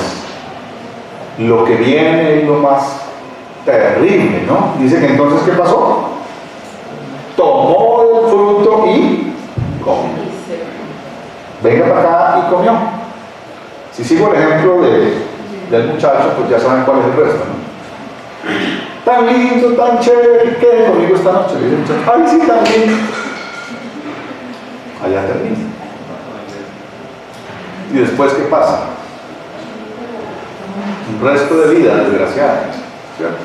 lo que viene es lo más terrible, ¿no? Dice que entonces, ¿qué pasó? Tomó el fruto y comió. Venga para acá y comió. Si sigo el ejemplo del muchacho, pues ya saben cuál es el resto, ¿no? Tan lindo, tan chévere, quede conmigo esta noche. Le dice el muchacho, ay, sí, tan lindo. Allá termina. Y después, ¿qué pasa? Un resto de vida desgraciada, ¿cierto?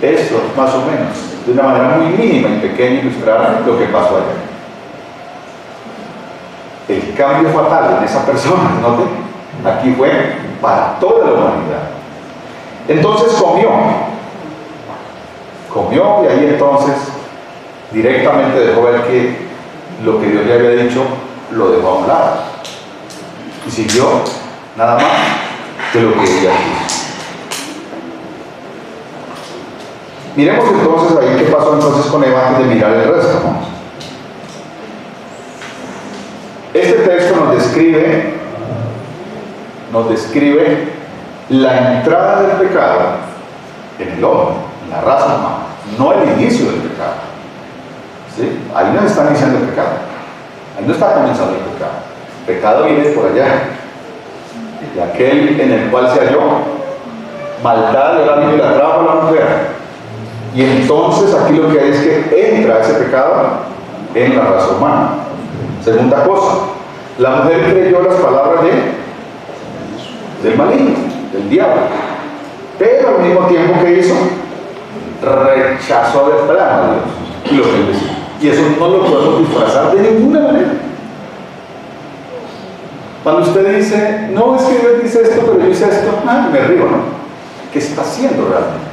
Eso, más o menos, de una manera muy mínima y pequeña, ilustrar lo que pasó allá. El cambio fatal en esa persona, ¿no? Aquí fue para toda la humanidad. Entonces comió y ahí entonces directamente dejó ver que lo que Dios le había dicho lo dejó a un lado y siguió nada más de lo que ella quiso. Miremos entonces ahí qué pasó entonces con Eva antes de mirar el resto, ¿no? Este texto nos describe la entrada del pecado en el hombre, en la raza humana, no el inicio del pecado. ¿Sí? Ahí no está iniciando el pecado, ahí no está comenzando el pecado. El pecado viene por allá, de aquel en el cual se halló maldad de la y la trajo a la mujer. Y entonces aquí lo que hay es que entra ese pecado en la raza humana. Segunda cosa, la mujer creyó las palabras del maligno, del diablo, pero al mismo tiempo que hizo, rechazó de plano a Dios y lo que él decía. Y eso no lo podemos disfrazar de ninguna manera. Cuando usted dice, no, es que Dios dice esto, pero yo hice esto, me río, ¿no? ¿Qué está haciendo realmente?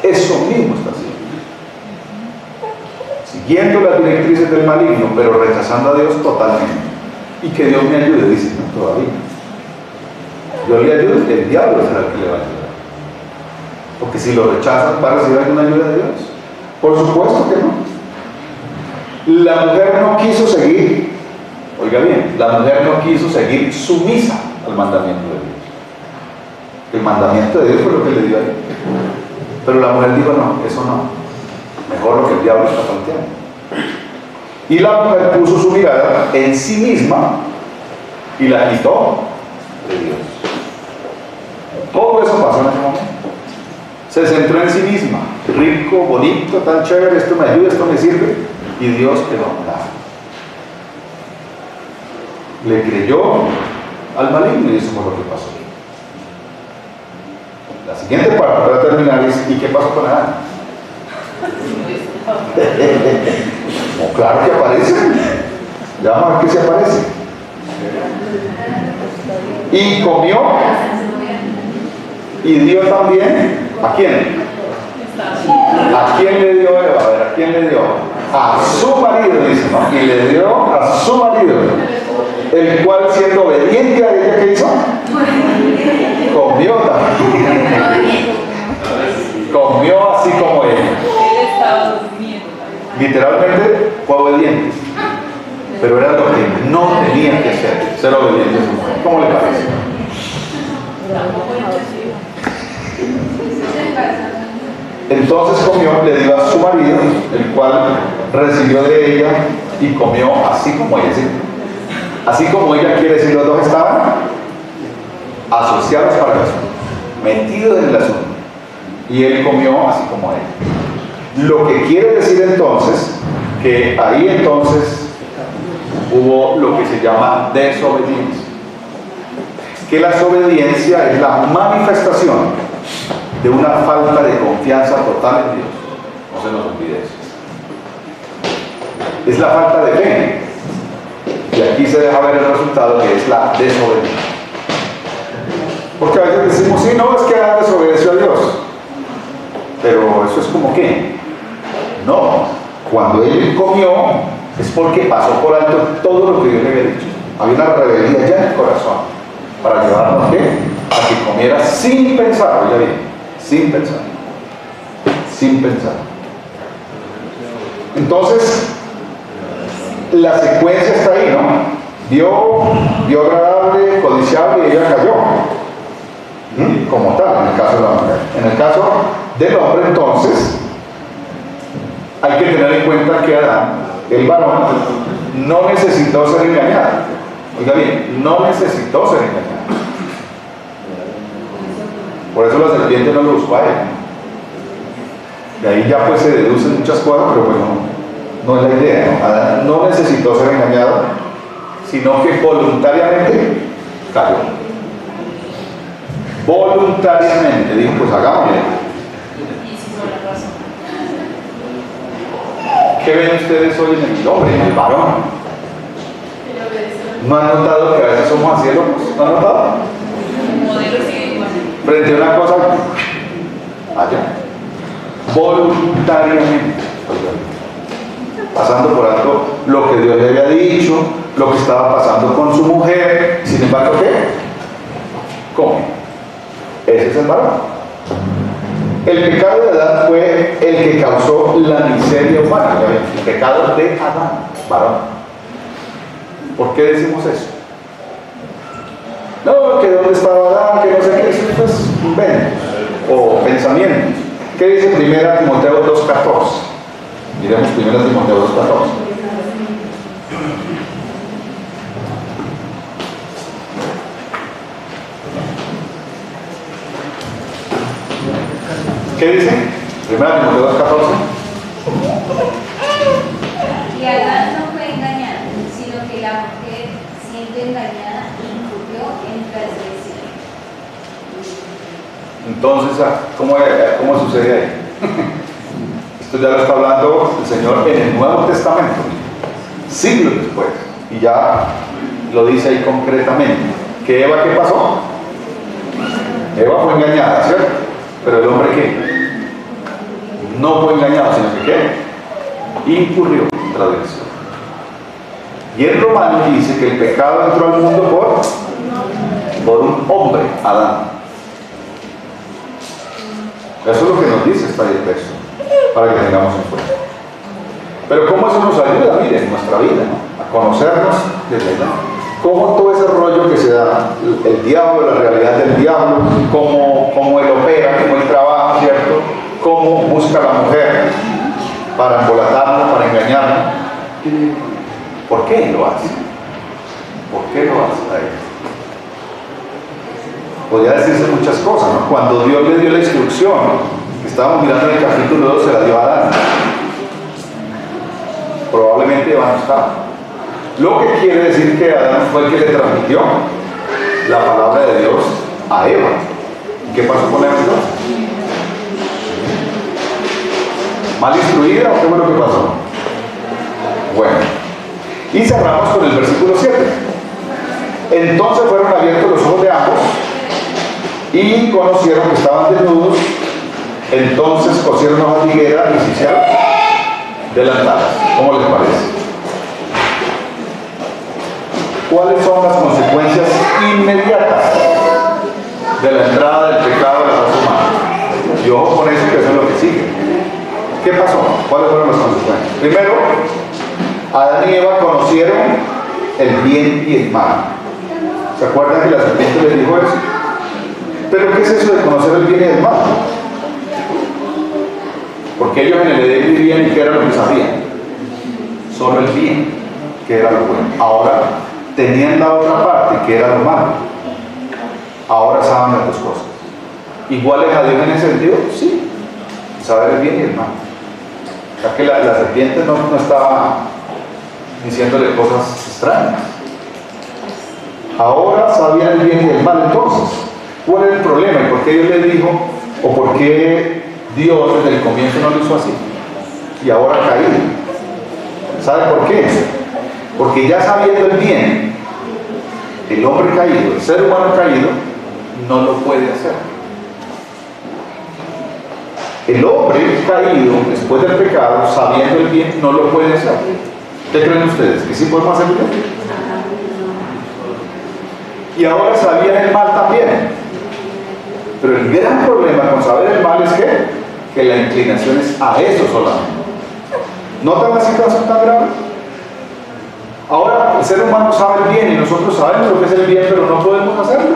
Eso mismo está haciendo. Siguiendo las directrices del maligno, pero rechazando a Dios totalmente. Y que Dios me ayude, dice, no, todavía. Yo le ayudo, el diablo será el que le va a ayudar. Porque si lo rechazan, ¿va a recibir alguna ayuda de Dios? Por supuesto que no. La mujer no quiso seguir, oiga bien, la mujer no quiso seguir sumisa al mandamiento de Dios. El mandamiento de Dios fue lo que le dio a él. Pero la mujer dijo, no, eso no. Mejor lo que el diablo está planteando. Y la mujer puso su mirada en sí misma y la quitó de Dios. Todo eso pasó en ese momento. Se centró en sí misma. Rico, bonito, tan chévere, esto me ayuda, esto me sirve. Y Dios quedó a un lado. Le creyó al maligno y eso fue lo que pasó. La siguiente parte para terminar es, ¿y qué pasó con Adán? Oh, claro que aparece. Ya vamos a ver qué se aparece. Y comió y dio también, ¿a quién? ¿A quién le dio Eva? A ver, ¿a quién le dio? A su marido, dice, ¿no? Y le dio a su marido, el cual, siendo obediente a ella, ¿qué hizo? Comió también. Comió así como ella. Literalmente fue obediente. Pero era lo que no tenía que hacer, ser obediente a su mujer. ¿Cómo le parece? Entonces comió, le dio a su marido, el cual recibió de ella y comió así como ella. ¿Sí? Así como ella, quiere decir, los dos estaban asociados para el asunto, metidos en el asunto. Y él comió así como ella. Lo que quiere decir entonces, que ahí entonces hubo lo que se llama desobediencia. Que la desobediencia es la manifestación de una falta de confianza total en Dios. No se nos olvide eso. Es la falta de fe. Y aquí se deja ver el resultado, que es la desobediencia. Porque a veces decimos, sí, no, es que Adán desobedeció a Dios. Pero eso es como que, no, cuando él comió, es porque pasó por alto todo lo que Dios le había dicho. Había una rebeldía ya en el corazón, para llevarlo a qué? A que comiera sin pensar, oiga bien, sin pensar. Sin pensar. Entonces, la secuencia está ahí, ¿no? Vio agradable, codiciable y ella cayó. Como tal, en el caso de la mujer. En el caso del hombre, entonces, hay que tener en cuenta que Adán, el varón, no necesitó ser engañado. Oiga bien, no necesitó ser engañado. Por eso la serpiente no lo buscó a él. De ahí ya pues se deducen muchas cosas, pero bueno, no es la idea, ¿no? Adán no necesitó ser engañado, sino que voluntariamente cayó. Voluntariamente dijo, pues hagámoslo. ¿Qué ven ustedes hoy en el hombre, en el varón? ¿No han notado que a veces somos así locos? ¿No han notado? Frente a una cosa, allá. Voluntariamente. Pasando por alto lo que Dios le había dicho, lo que estaba pasando con su mujer. Sin embargo, ¿qué? ¿Cómo? Ese es el varón. El pecado de Adán fue el que causó la miseria humana. El pecado de Adán, varón. ¿Por qué decimos eso? No, que dónde estaba Adán, que no sé qué, eso es inventos o pensamientos. ¿Qué dice 1 Timoteo 2:14? Miremos 1 Timoteo 2:14. ¿Qué dice? 1 Timoteo 2:14. Y Adán no fue engañado, sino que la mujer, siendo engañada, incurrió en transgresión. Entonces, ¿cómo sucede ahí? Esto ya lo está hablando el Señor en el Nuevo Testamento, siglos después, y ya lo dice ahí concretamente. ¿Que Eva qué pasó? Eva fue engañada, ¿cierto? Pero el hombre ¿qué? No fue engañado, sino que ¿qué? Incurrió en transgresión. Y en Romanos dice que el pecado entró al mundo por un hombre, Adán. Eso es lo que nos dice esta texto, para que tengamos en cuenta. Pero ¿cómo eso nos ayuda, miren, en nuestra vida, ¿no? A conocernos desde allá? ¿Cómo todo ese rollo que se da, el diablo, la realidad del diablo, cómo él opera, cómo él trabaja, ¿cierto? Cómo busca a la mujer para embolatarnos, para engañarnos. ¿Por qué lo hace? ¿Por qué lo hace a él? Podría decirse muchas cosas, ¿no? Cuando Dios le dio la instrucción, que estábamos mirando en el capítulo 2, se la dio a Adán. Probablemente Eva no estaba. Lo que quiere decir que Adán fue el que le transmitió la palabra de Dios a Eva. ¿Y qué pasó con Eva entonces? ¿Mal instruida o qué fue lo que pasó? Bueno, y cerramos con el versículo 7. Entonces fueron abiertos los ojos de ambos y conocieron que estaban desnudos. Entonces cosieron hojas de higuera y se hicieron delantales. ¿Cómo les parece? ¿Cuáles son las consecuencias inmediatas de la entrada del pecado de la raza humana? Y ojo con eso, que eso es lo que sigue. ¿Qué pasó? ¿Cuáles fueron las consecuencias? Primero, Adán y Eva conocieron el bien y el mal. ¿Se acuerdan que la serpiente les dijo eso? ¿Pero qué es eso de conocer el bien y el mal? Porque ellos en el Edén vivían y qué era lo que sabían. Solo el bien, que era lo bueno. Ahora tenían la otra parte, que era lo malo. Ahora saben las dos cosas. ¿Iguales a Dios en ese sentido? Sí. Saber el bien y el mal. Ya que la serpiente no estaba diciéndole cosas extrañas. Ahora sabían el bien y el mal. Entonces, ¿cuál es el problema? ¿Y por qué Dios les dijo? ¿O por qué Dios desde el comienzo no lo hizo así? Y ahora ha caído. ¿Sabe por qué? Porque ya sabiendo el bien, el hombre caído, el ser humano caído, no lo puede hacer. El hombre caído, después del pecado, sabiendo el bien, no lo puede hacer. ¿Qué creen ustedes? ¿Que sí podemos hacer el bien? Y ahora sabían el mal también. Pero el gran problema con saber el mal es que la inclinación es a eso solamente. ¿Notan la situación tan grave? Ahora el ser humano sabe el bien y nosotros sabemos lo que es el bien, pero no podemos hacerlo.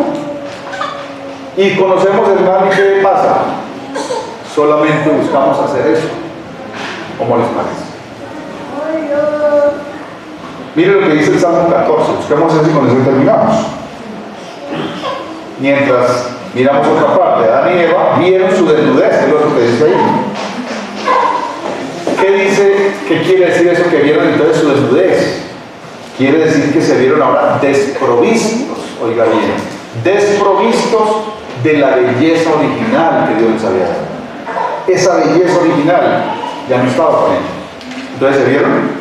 Y conocemos el mal y ¿qué pasa? Solamente buscamos hacer eso. ¿Cómo les parece? Miren lo que dice el Salmo 14. Busquemos eso y con eso terminamos. Mientras miramos otra parte, Adán y Eva vieron su desnudez, que es lo que dice ahí. ¿Qué dice? ¿Qué quiere decir eso que vieron entonces su desnudez? Quiere decir que se vieron ahora desprovistos, oiga bien, desprovistos de la belleza original que Dios les había dado. Esa belleza original ya no estaba con ellos. Entonces se vieron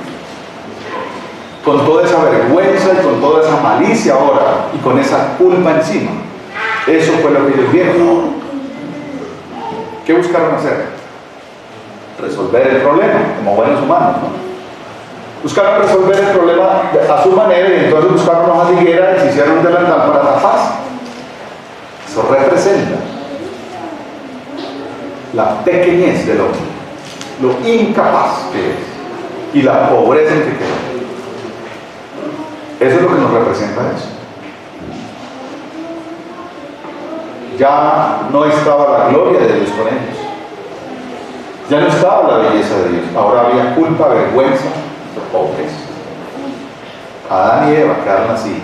con toda esa vergüenza y con toda esa malicia ahora y con esa culpa encima. Eso fue lo que ellos vieron ahora. ¿Qué buscaron hacer? Resolver el problema, como buenos humanos, ¿no? Buscaron resolver el problema a su manera y entonces buscaron una higuera y se hicieron un delantal para taparse. Eso representa la pequeñez del hombre, lo incapaz que es y la pobreza en que queda. Eso es lo que nos representa eso. Ya no estaba la gloria de Dios con ellos. Ya no estaba la belleza de Dios. Ahora había culpa, vergüenza, pobreza. Adán y Eva quedaron así.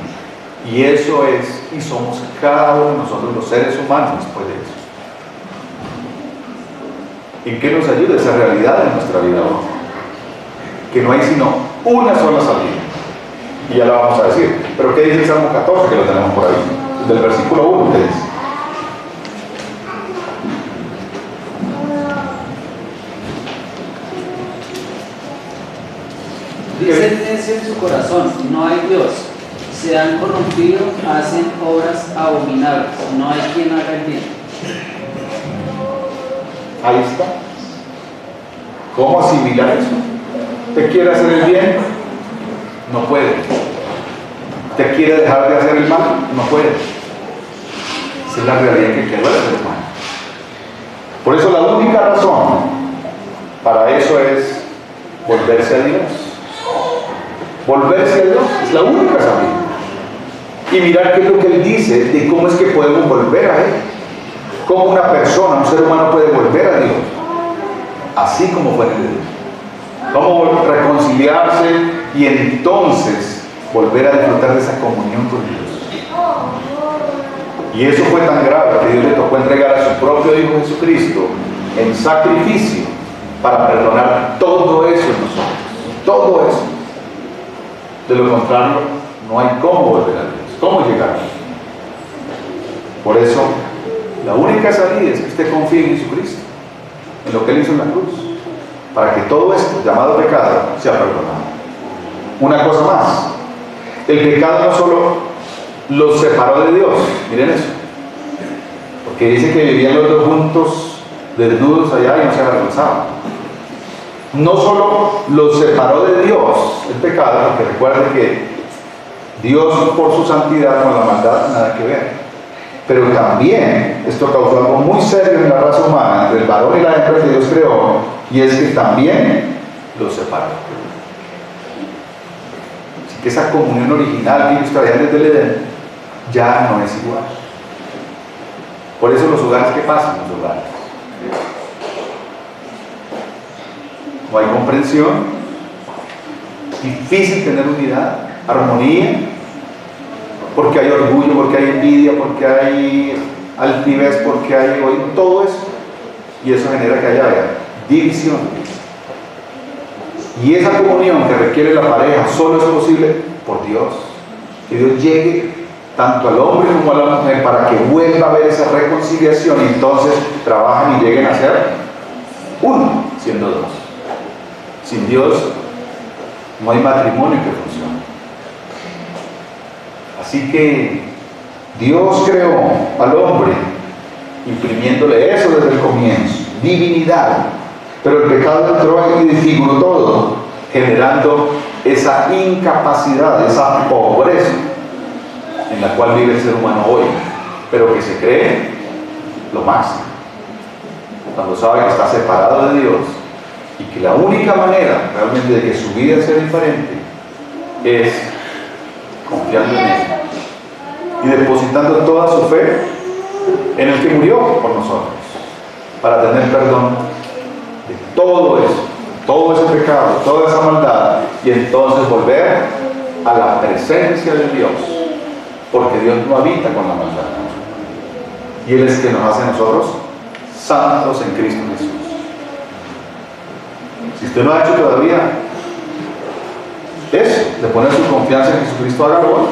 Y eso es, y somos cada uno de nosotros los seres humanos después de eso. ¿En qué nos ayuda esa realidad en nuestra vida ahora? Que no hay sino una sola salida. Y ya la vamos a decir. Pero ¿qué dice el Salmo 14? Que lo tenemos por ahí. Del versículo 1, ¿qué dice? Dicen necio en su corazón, no hay Dios. Se han corrompido, hacen obras abominables. No hay quien haga el bien. Ahí está. ¿Cómo asimilar eso? ¿Usted quiere hacer el bien? No puede. ¿Usted quiere dejar de hacer el mal? No puede. Esa es la realidad que quedó del ser humano. Por eso la única razón para eso es volverse a Dios. Volverse a Dios es la única salida. Y mirar qué es lo que Él dice de cómo es que podemos volver a Él. Cómo una persona, un ser humano puede volver a Dios. Así como fue en Dios. Cómo reconciliarse y entonces volver a disfrutar de esa comunión con Dios. Y eso fue tan grave que Dios le tocó entregar a su propio Hijo Jesucristo en sacrificio para perdonar todo eso en nosotros. Todo eso. De lo contrario, no hay cómo volver a Dios. ¿Cómo llegar a Dios? Por eso, la única salida es que usted confíe en Jesucristo, en lo que Él hizo en la cruz, para que todo esto, llamado pecado, sea perdonado. Una cosa más, el pecado no solo los separó de Dios, miren eso, porque dice que vivían los dos juntos, desnudos allá y no se avergonzaban. No solo los separó de Dios el pecado, porque recuerden que Dios por su santidad con la maldad nada que ver, pero también esto causó algo muy serio en la raza humana, entre el varón y la hembra que Dios creó, y es que también los separó. que esa comunión original que ellos traían desde el Edén ya no es igual. Por eso los hogares, ¿qué pasa en los hogares? No hay comprensión, difícil tener unidad, armonía, porque hay orgullo, porque hay envidia, porque hay altivez, porque hay todo eso, y eso genera que haya división. Y esa comunión que requiere la pareja solo es posible por Dios, que Dios llegue tanto al hombre como a la mujer para que vuelva a haber esa reconciliación y entonces trabajen y lleguen a ser uno, siendo dos. Sin Dios no hay matrimonio que funcione. Así que Dios creó al hombre imprimiéndole eso desde el comienzo, divinidad, pero el pecado entró y desfiguró todo, generando esa incapacidad, esa pobreza en la cual vive el ser humano hoy, pero que se cree lo máximo, cuando sabe que está separado de Dios y que la única manera realmente de que su vida sea diferente es confiando en Él y depositando toda su fe en el que murió por nosotros, para tener perdón de todo eso, todo ese pecado, toda esa maldad, y entonces volver a la presencia de Dios, porque Dios no habita con la maldad, y Él es que nos hace a nosotros santos en Cristo Jesús. Si usted no ha hecho todavía eso, de poner su confianza en Jesucristo, hágalo hoy.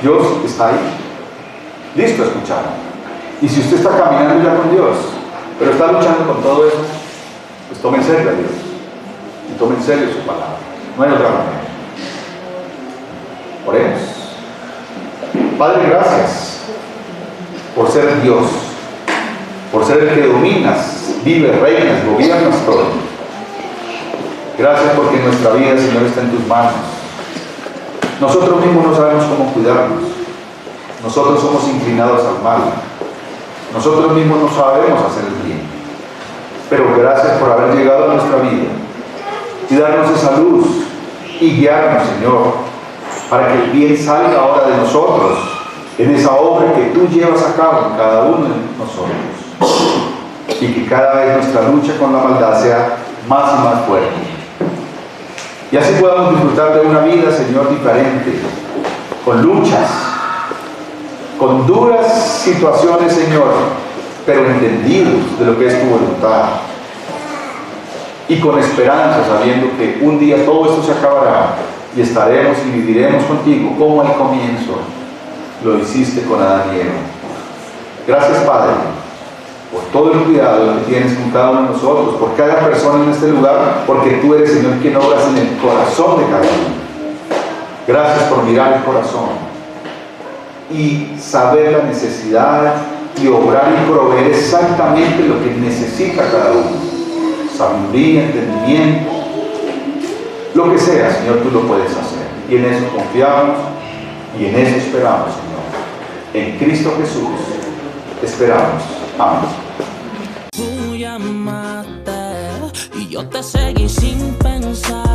Dios está ahí, listo a escuchar. Y si usted está caminando ya con Dios, pero está luchando con todo eso, pues tome en serio a Dios y tome en serio su palabra. No hay otra manera. Oremos. Padre, gracias por ser Dios, por ser el que dominas, vives, reinas, gobiernas todo. Gracias porque nuestra vida, Señor, está en tus manos. Nosotros mismos no sabemos cómo cuidarnos. Nosotros somos inclinados al mal. Nosotros mismos no sabemos hacer el bien. Pero gracias por haber llegado a nuestra vida y darnos esa luz y guiarnos, Señor, para que el bien salga ahora de nosotros, en esa obra que tú llevas a cabo en cada uno de nosotros. Y que cada vez nuestra lucha con la maldad sea más y más fuerte. Y así podamos disfrutar de una vida, Señor, diferente, con luchas, con duras situaciones, Señor, pero entendidos de lo que es tu voluntad. Y con esperanza, sabiendo que un día todo esto se acabará y estaremos y viviremos contigo como al comienzo lo hiciste con Adán y Eva. Gracias, Padre, por todo el cuidado que tienes con cada uno de nosotros, por cada persona en este lugar, porque tú eres, Señor, quien obras en el corazón de cada uno. Gracias por mirar el corazón y saber la necesidad y obrar y proveer exactamente lo que necesita cada uno. Sabiduría, entendimiento, lo que sea, Señor, tú lo puedes hacer. Y en eso confiamos y en eso esperamos, Señor. En Cristo Jesús esperamos. Amén. Tú llamaste y yo te seguí sin pensar.